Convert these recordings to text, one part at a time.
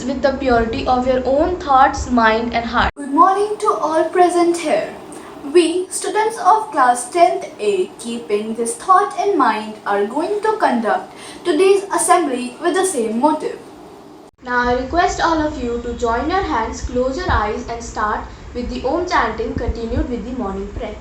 with the purity of your own thoughts, mind and heart. Good morning to all present here. We, students of class 10th A, keeping this thought in mind, are going to conduct today's assembly with the same motive. Now I request all of you to join your hands, close your eyes and start with the Om chanting continued with the morning prayer.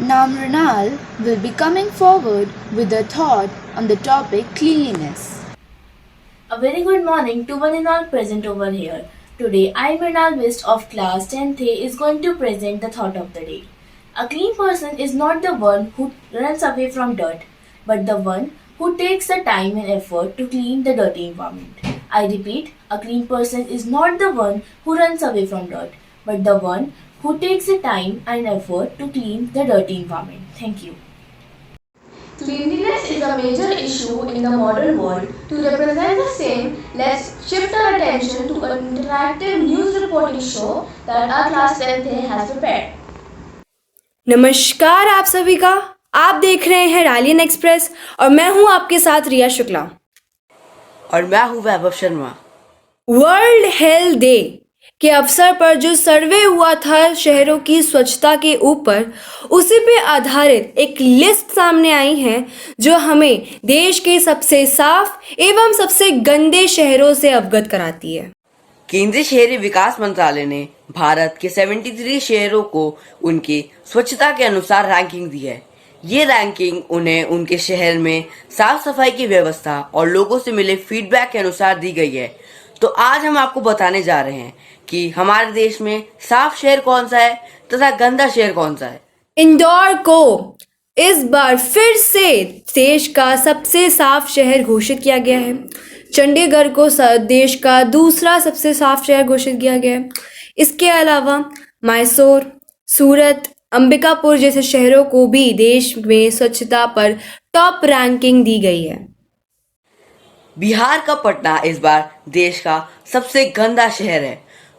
Now Mrinal will be coming forward with a thought on the topic cleanliness. A very good morning to one and all present over here. Today I, Mrinal West of class 10th A, is going to present the thought of the day. A clean person is not the one who runs away from dirt, but the one who takes the time and effort to clean the dirty environment. I repeat, a clean person is not the one who runs away from dirt, but the one who takes the time and effort to clean the dirty environment. Thank you. Cleanliness is a major issue in the modern world. To represent the same, let's shift our attention to an interactive news reporting show that our class 10th A has prepared. नमस्कार आप सभी का, आप देख रहे हैं रालियन express और मैं हूं आपके साथ रिया शुक्ला और मैं हूं वैभव शर्मा। वर्ल्ड हेल्थ डे के अवसर पर जो सर्वे हुआ था शहरों की स्वच्छता के ऊपर, उसी पे आधारित एक लिस्ट सामने आई है जो हमें देश के सबसे साफ एवं सबसे गंदे शहरों से अवगत कराती है। केंद्रीय शहरी विकास मंत्रालय ने भारत के 73 शहरों को उनके स्वच्छता के अनुसार रैंकिंग दी है, ये रैंकिंग उन्हें उनके शहर में साफ सफाई की व्यवस्था और लोगों से मिले फीडबैक के अनुसार दी गई है। तो आज हम आपको बताने जा रहे हैं कि हमारे देश में साफ शहर कौन सा है तथा गंदा शहर कौन सा है। इंदौर को इस बार फिर से देश का सबसे साफ शहर घोषित किया गया है। चंडीगढ़ को देश का दूसरा सबसे साफ शहर घोषित किया गया है। इसके अलावा मैसूर, सूरत, अंबिकापुर जैसे शहरों को भी देश में स्वच्छता पर टॉप रैंकिंग दी गई है। बिहार का पटना इस बार देश का सबसे गंदा शहर है।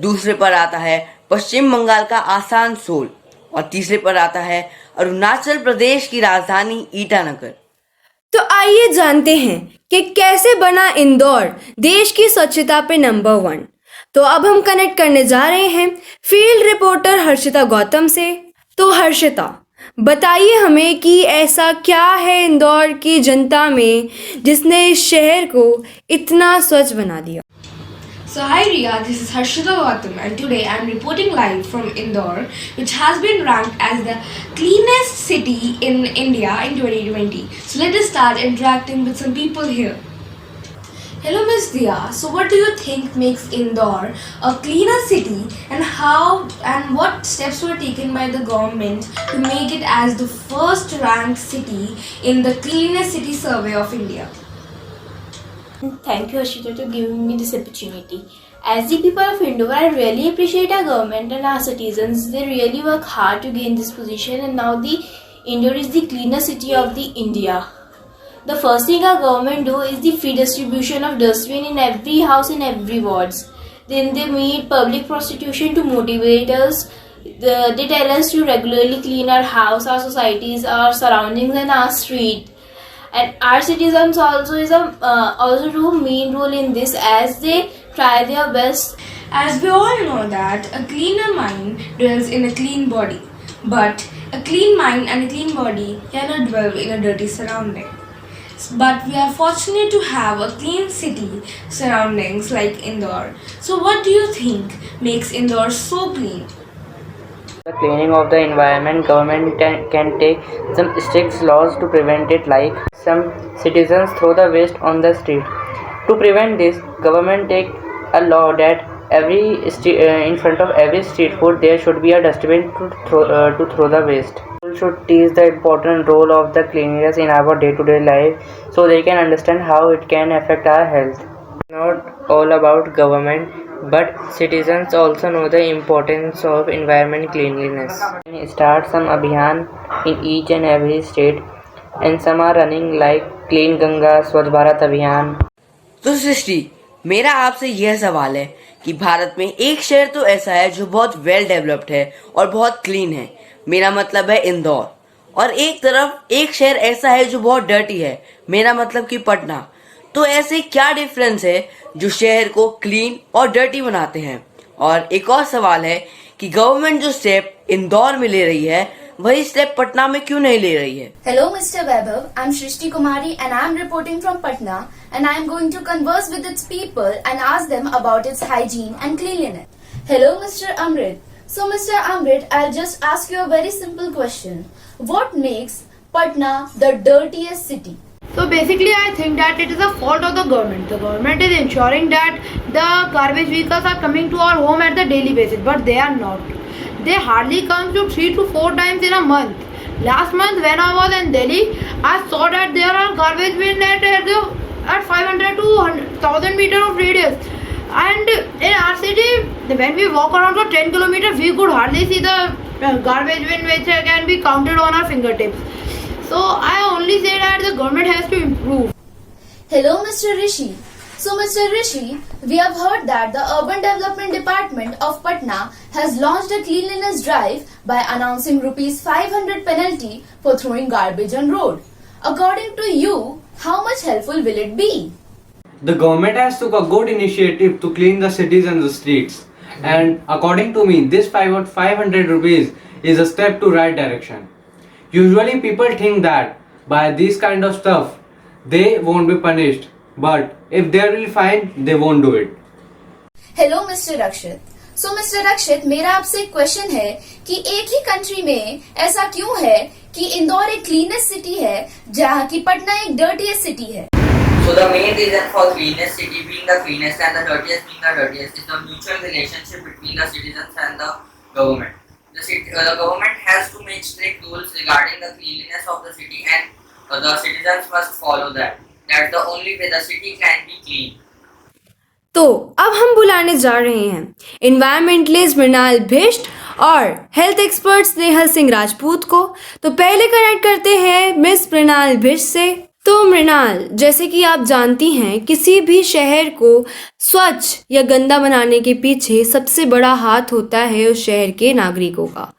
दूसरे पर आता है पश्चिम बंगाल का आसनसोल और तीसरे पर आता है अरुणाचल प्रदेश की राजधानी ईटानगर। तो आइए जानते हैं कि कैसे बना इंदौर देश की स्वच्छता पे नंबर 1। तो अब हम कनेक्ट करने जा रहे हैं फील्ड रिपोर्टर हर्षिता गौतम से। तो हर्षिता, बताइए हमें कि ऐसा क्या है इंदौर की जनता में जिसने इस शहर को इतना स्वच्छ बना दिया। So hi Riya, this is Harshita Gautam and today I am reporting live from Indore, which has been ranked as the cleanest city in India in 2020. So let us start interacting with some people here. Hello Ms. Diya, so what do you think makes Indore a cleaner city and what steps were taken by the government to make it as the first ranked city in the cleanest city survey of India? Thank you, Ashita, for giving me this opportunity. As the people of Indore, I really appreciate our government and our citizens. They really work hard to gain this position, and now the Indore is the cleanest city of the India. The first thing our government do is the free distribution of dustbin in every house in every wards. Then they meet public prostitution to motivate us. They tell us to regularly clean our house, our societies, our surroundings, and our street. And our citizens also do main role in this as they try their best. As we all know that a cleaner mind dwells in a clean body, but a clean mind and a clean body cannot dwell in a dirty surrounding. But we are fortunate to have a clean city surroundings like Indore. So what do you think makes Indore so clean? The cleaning of the environment, government can take some strict laws to prevent it, like some citizens throw the waste on the street. To prevent this, government take a law that in front of every street food there should be a dustbin to throw the waste. People should teach the important role of the cleanliness in our day-to-day life so they can understand how it can affect our health. Not all about government, but citizens also know the importance of environment cleanliness. We start some abhiyan in each and every state, and some are running like Clean Ganga, Swachh Bharat Abhiyan. तो सृष्टि, मेरा आपसे यह सवाल है कि भारत में एक शहर तो ऐसा है जो बहुत वेल डेवलप्ड है और बहुत क्लीन है, मेरा मतलब है इंदौर, और एक तरफ एक शहर ऐसा है जो बहुत डर्टी है, मेरा मतलब कि पटना। तो ऐसे क्या डिफरेंस है जो शहर को क्लीन और डर्टी बनाते हैं? और एक और सवाल है कि गवर्नमेंट जो स्टेप इंदौर में ले रही है वही स्टेप पटना में क्यों नहीं ले रही है? Hello Mr. Vaibhav, I'm Shrishti Kumari and I'm reporting from Patna and I'm going to converse with its people and ask them about its hygiene and cleanliness. Hello Mr. Amrit. So Mr. Amrit, I'll just ask you a very simple question. What makes Patna the dirtiest city? So basically I think that it is a fault of the government. The government is ensuring that the garbage vehicles are coming to our home at the daily basis, but they are not. They hardly come to 3 to 4 times in a month. Last month when I was in Delhi, I saw that there are garbage bins at 500 to 1000 meter of radius. And in our city, when we walk around for 10 kilometers, we could hardly see the garbage bin which can be counted on our fingertips. So I only say that the government has to improve. Hello Mr. Rishi. So Mr. Rishi, we have heard that the Urban Development Department of Patna has launched a cleanliness drive by announcing ₹500 penalty for throwing garbage on road. According to you, how much helpful will it be? The government has took a good initiative to clean the cities and the streets. And according to me, this 500 rupees is a step to right direction. Usually people think that by this kind of stuff, they won't be punished. But if they are really fined, they won't do it. Hello Mr. Rakshit. So Mr. Rakshit, मेरा आपसे एक question है कि एक ही country में ऐसा क्यों है कि इंदौर एक क्लीनेस्ट सिटी है, जहाँ की पटना एक डर्टीएस्ट सिटी है। So the main reason for cleanest city being the cleanest and the dirtiest being the dirtiest is the mutual relationship between the citizens and the government. The government has to make strict rules regarding the cleanliness of the city and the citizens must follow that. That's the only way the city can be clean. तो अब हम बुलाने जा रहे हैं environmentalist Mrinal Bisht और health expert Snehal Singh Rajput को। तो पहले कनेक्ट करते हैं मिस मृणाल भिष्ट से। तो मृणाल, जैसे कि आप जानती हैं, किसी भी शहर को स्वच्छ या गंदा बनाने के पीछे सबसे बड़ा हाथ होता है उस शहर के नागरिकों का।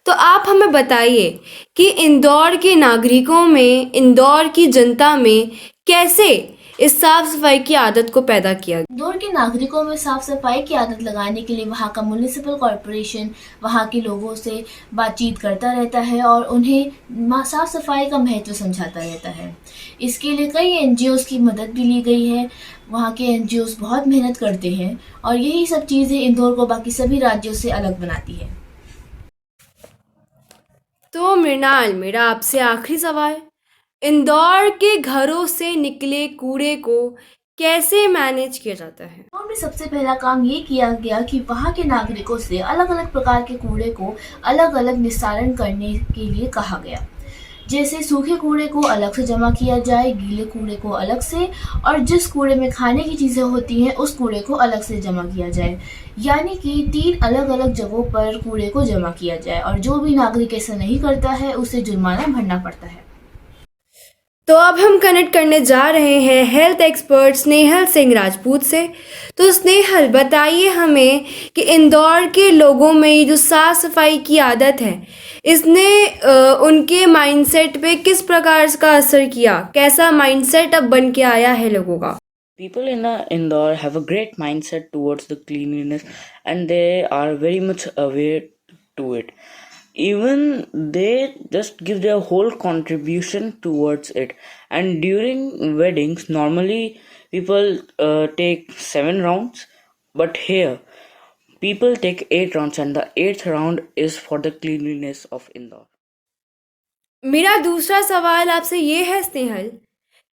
तो आप हमें बताइए कि इंदौर के नागरिकों में, इंदौर की जनता में कैसे इस साफ सफाई की आदत को पैदा किया। इंदौर के नागरिकों में साफ सफाई की आदत लगाने के लिए वहाँ का म्युनिसिपल कॉरपोरेशन वहाँ के लोगों से बातचीत करता रहता है और उन्हें साफ सफाई का महत्व समझाता रहता है। इसके लिए कई एनजीओज़ की मदद भी ली गई है। वहाँ के एनजीओज़ बहुत मेहनत करते हैं और यही सब चीज़ें इंदौर को बाकी सभी राज्यों से अलग बनाती है। तो मृणाल, मेरा आपसे आखिरी सवाल, इंदौर के घरों से निकले कूड़े को कैसे मैनेज किया जाता है? इंदौर में सबसे पहला काम ये किया गया कि वहाँ के नागरिकों से अलग अलग प्रकार के कूड़े को अलग अलग निस्तारण करने के लिए कहा गया। जैसे सूखे कूड़े को अलग से जमा किया जाए, गीले कूड़े को अलग से, और जिस कूड़े में खाने की चीज़ें होती हैं उस कूड़े को अलग से जमा किया जाए। यानी कि 3 अलग अलग जगहों पर कूड़े को जमा किया जाए और जो भी नागरिक ऐसा नहीं करता है उसे जुर्माना भरना पड़ता है। तो अब हम कनेक्ट करने जा रहे हैं हेल्थ एक्सपर्ट स्नेहल सिंह राजपूत से। तो स्नेहल, बताइए हमें कि इंदौर के लोगों में ये जो साफ सफाई की आदत है, इसने उनके माइंडसेट पे किस प्रकार का असर किया? कैसा माइंडसेट अब बन के आया है लोगों का? People in Indore have a great mindset towards the cleanliness and they are very much aware to it. Even they just give their whole contribution towards it. And during weddings, normally people take 7 rounds, but here people take 8 rounds and the 8th round is for the cleanliness of Indore. मेरा दूसरा सवाल आपसे ये है स्नेहल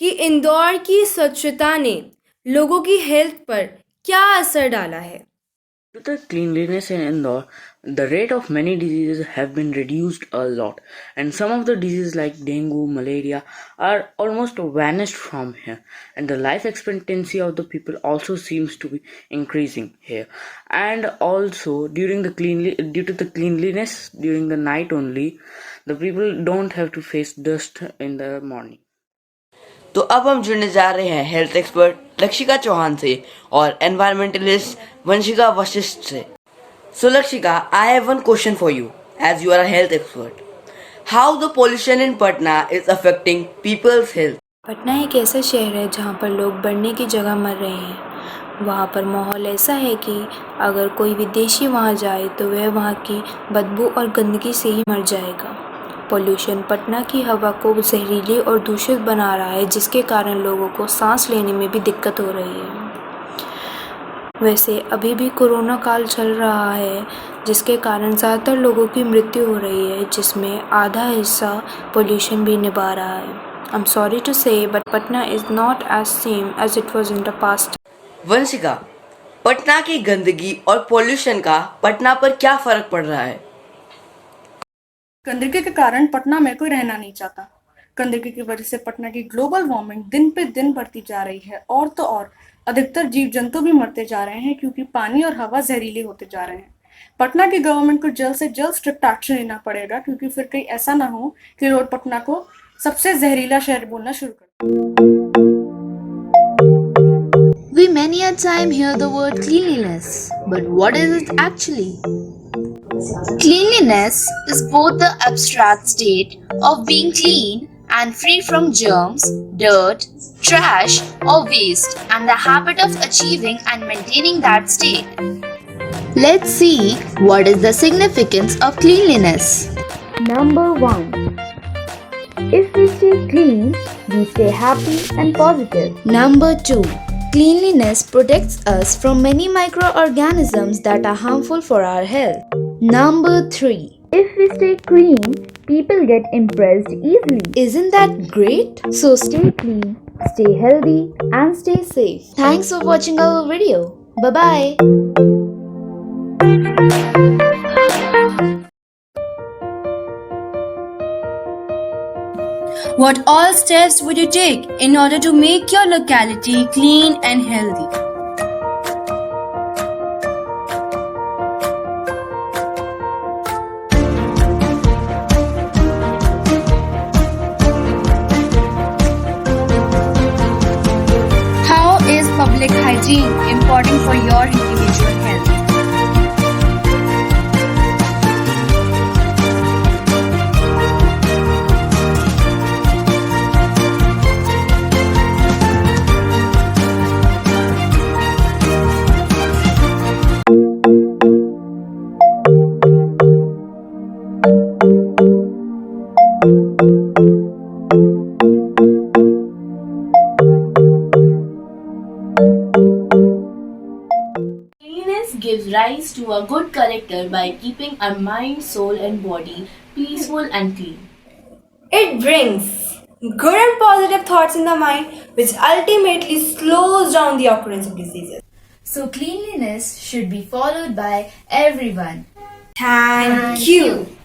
कि इंदौर की स्वच्छता ने लोगों की हेल्थ पर क्या असर डाला है? With the cleanliness in Indore, the rate of many diseases have been reduced a lot, and some of the diseases like dengue, malaria are almost vanished from here, and the life expectancy of the people also seems to be increasing here. And also due to the cleanliness during the night only, the people don't have to face dust in the morning. तो अब हम जुड़ने जा रहे हैं health expert Lakshika Chauhan से और environmentalist Vanshika Vashishtha से। So Lakshika, I have one question for you as you are a health expert. How the pollution in Patna is affecting people's health? Patna एक ऐसा शहर है जहाँ पर लोग बढ़ने की जगह मर रहे हैं। वहाँ पर माहौल ऐसा है कि अगर कोई विदेशी वहाँ जाए तो वह वहाँ की बदबू और गंदगी से ही मर जाएगा। पोल्यूशन पटना की हवा को जहरीली और दूषित बना रहा है, जिसके कारण लोगों को सांस लेने में भी दिक्कत हो रही है। वैसे अभी भी कोरोना काल चल रहा है, जिसके कारण ज़्यादातर लोगों की मृत्यु हो रही है, जिसमें आधा हिस्सा पोल्यूशन भी निभा रहा है। I'm sorry to say, but Patna is not as same as it was in the past. Vanshika, Patna की गंदगी और पोल्यूशन का पटना पर क्या फर्क पड़ रहा है? गंदगी के कारण पटना में कोई रहना नहीं चाहता। गंदगी की वजह से पटना की ग्लोबल वार्मिंग दिन पे दिन बढ़ती जा रही है, और तो और अधिकतर जीव जंतु भी मरते जा रहे हैं क्योंकि पानी और हवा जहरीले होते जा रहे हैं। पटना की गवर्नमेंट को जल्द से जल्द स्ट्रिक्ट एक्शन लेना पड़ेगा, क्योंकि फिर कहीं ऐसा ना हो कि लोग पटना को सबसे जहरीला शहर बोलना शुरू कर। We many a time hear the word cleanliness, but what is it actually? Cleanliness is both the abstract state of being clean and free from germs, dirt, trash or waste, and the habit of achieving and maintaining that state. Let's see what is the significance of cleanliness. Number 1. If we stay clean, we stay happy and positive. Number 2. Cleanliness protects us from many microorganisms that are harmful for our health. Number 3. If we stay clean, people get impressed easily. Isn't that great? So stay clean, stay healthy, and stay safe. Thanks for watching our video. Bye-bye. What all steps would you take in order to make your locality clean and healthy? How is public hygiene important for your individual health? Cleanliness gives rise to a good character by keeping our mind, soul, and body peaceful and clean. It brings good and positive thoughts in the mind, which ultimately slows down the occurrence of diseases. So cleanliness should be followed by everyone. Thank you.